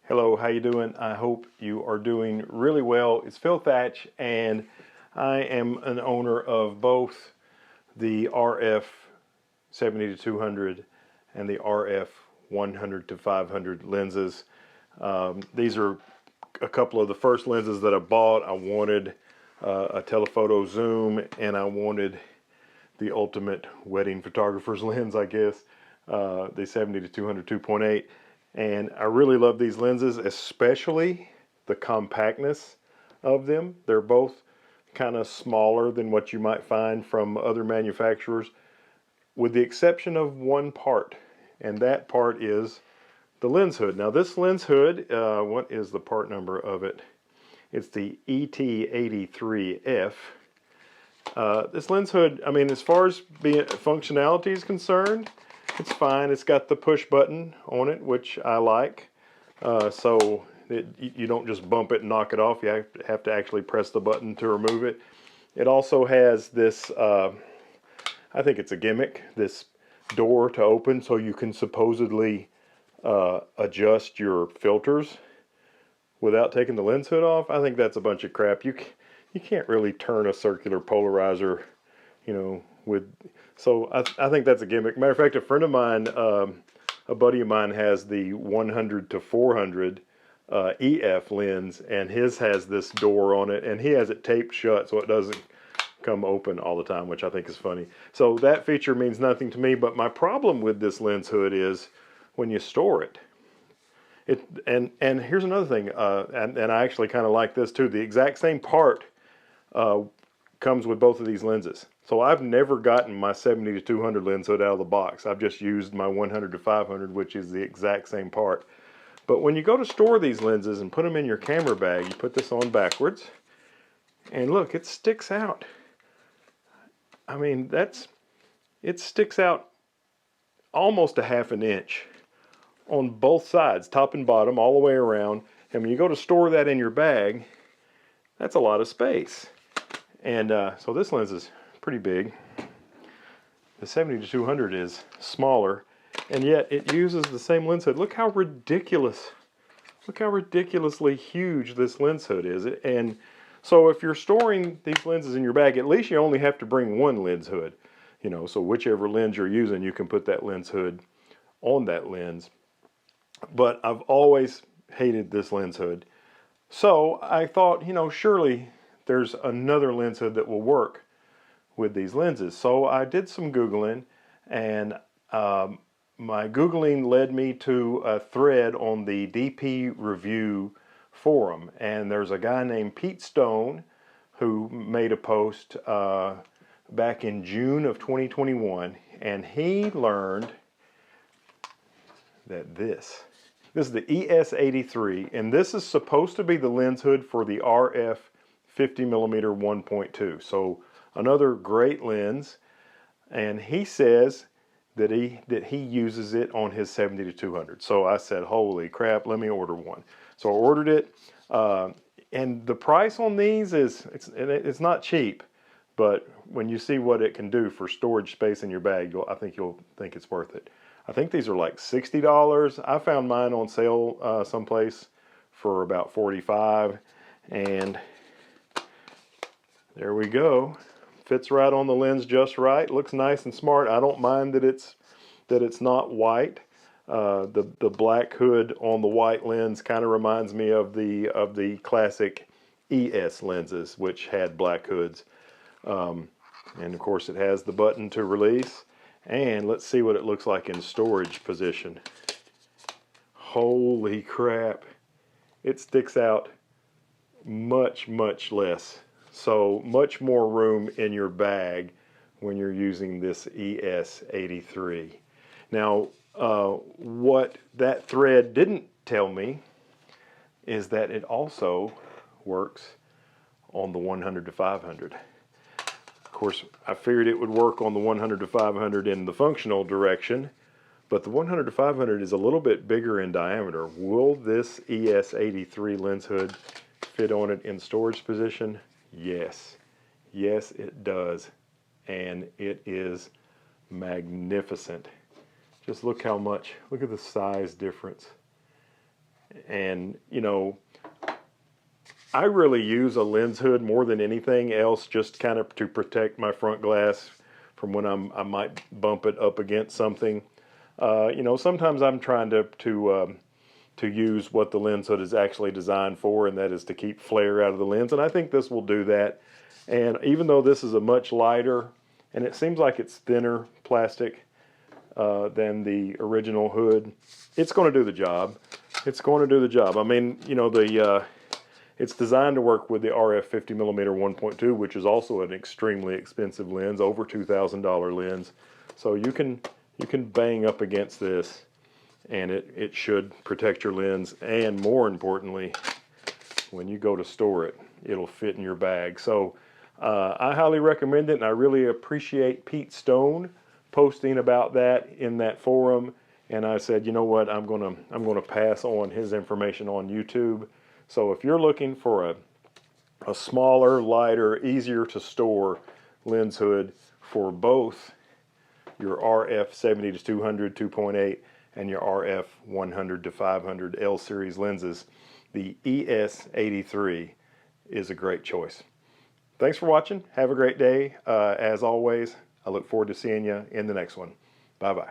Hello, how you doing? I hope you are doing really well. It's Phil Thatch, and I am an owner of both the RF 70 to 200 and the RF 100 to 500 lenses. These are a couple of the first lenses that I bought. I wanted a telephoto zoom, and I wanted the ultimate wedding photographer's lens, I guess, the 70 to 200 2.8. And I really love these lenses, especially the compactness of them. They're both kind of smaller than what you might find from other manufacturers, with the exception of one part, and that part is the lens hood. Now this lens hood, what is the part number of it? It's the ET-83F. This lens hood, I mean, as far as functionality is concerned, it's fine. It's got the push button on it, which I like. So you don't just bump it and knock it off. You have to actually press the button to remove it. It also has this, I think it's a gimmick, this door to open so you can supposedly adjust your filters without taking the lens hood off. I think that's a bunch of crap. You can't really turn a circular polarizer, you know, so I think that's a gimmick. Matter of fact, a friend of mine, a buddy of mine, has the 100 to 400 EF lens, and his has this door on it, and he has it taped shut so it doesn't come open all the time, which I think is funny. So that feature means nothing to me, but my problem with this lens hood is when you store it. And here's another thing, and I actually kind of like this too. The exact same part comes with both of these lenses. So I've never gotten my 70 to 200 lens hood out of the box. I've just used my 100 to 500, which is the exact same part. But when you go to store these lenses and put them in your camera bag, you put this on backwards, and look, it sticks out. I mean, it sticks out almost a ½ an inch on both sides, top and bottom, all the way around. And when you go to store that in your bag, that's a lot of space. And so this lens is pretty big. The 70 to 200 is smaller, and yet it uses the same lens hood. Look how ridiculously huge this lens hood is. And so if you're storing these lenses in your bag, at least you only have to bring one lens hood. You know, so whichever lens you're using, you can put that lens hood on that lens. But I've always hated this lens hood. So I thought, you know, surely there's another lens hood that will work with these lenses. So I did some Googling, and my Googling led me to a thread on the DP Review forum. And there's a guy named Pete Stone who made a post back in June of 2021, and he learned that this is the ES-83, and this is supposed to be the lens hood for the RF 50mm 1.2. So another great lens, and he says that he uses it on his 70 to 200. So I said, holy crap, let me order one. So I ordered it, and the price on these it's not cheap, but when you see what it can do for storage space in your bag, I think you'll think it's worth it. I think these are like $60. I found mine on sale someplace for about $45, and there we go. Fits right on the lens just right. Looks nice and smart. I don't mind that it's not white. The black hood on the white lens kind of reminds me of the classic ES lenses, which had black hoods. And of course, it has the button to release. And let's see what it looks like in storage position. Holy crap. It sticks out much less. So much more room in your bag when you're using this ES-83. Now, what that thread didn't tell me is that it also works on the 100 to 500. Of course, I figured it would work on the 100 to 500 in the functional direction, but the 100 to 500 is a little bit bigger in diameter. Will this ES-83 lens hood fit on it in storage position? Yes. Yes, it does. And it is magnificent. Just look how much, look at the size difference. And, you know, I really use a lens hood more than anything else, just kind of to protect my front glass from when I might bump it up against something. You know, sometimes I'm trying to use what the lens hood is actually designed for, and that is to keep flare out of the lens. And I think this will do that. And even though this is a much lighter, and it seems like it's thinner plastic than the original hood, it's going to do the job. It's going to do the job. I mean, you know, it's designed to work with the RF 50mm 1.2, which is also an extremely expensive lens, over $2,000 lens. So you can bang up against this, and it should protect your lens. And more importantly, when you go to store it, it'll fit in your bag. So I highly recommend it, and I really appreciate Pete Stone posting about that in that forum. And I said, you know what, I'm gonna pass on his information on YouTube. So if you're looking for a smaller, lighter, easier to store lens hood for both your RF 70-200 2.8 and your RF 100-500 L series lenses, the ES-83 is a great choice. Thanks for watching. Have a great day. As always, I look forward to seeing you in the next one. Bye-bye.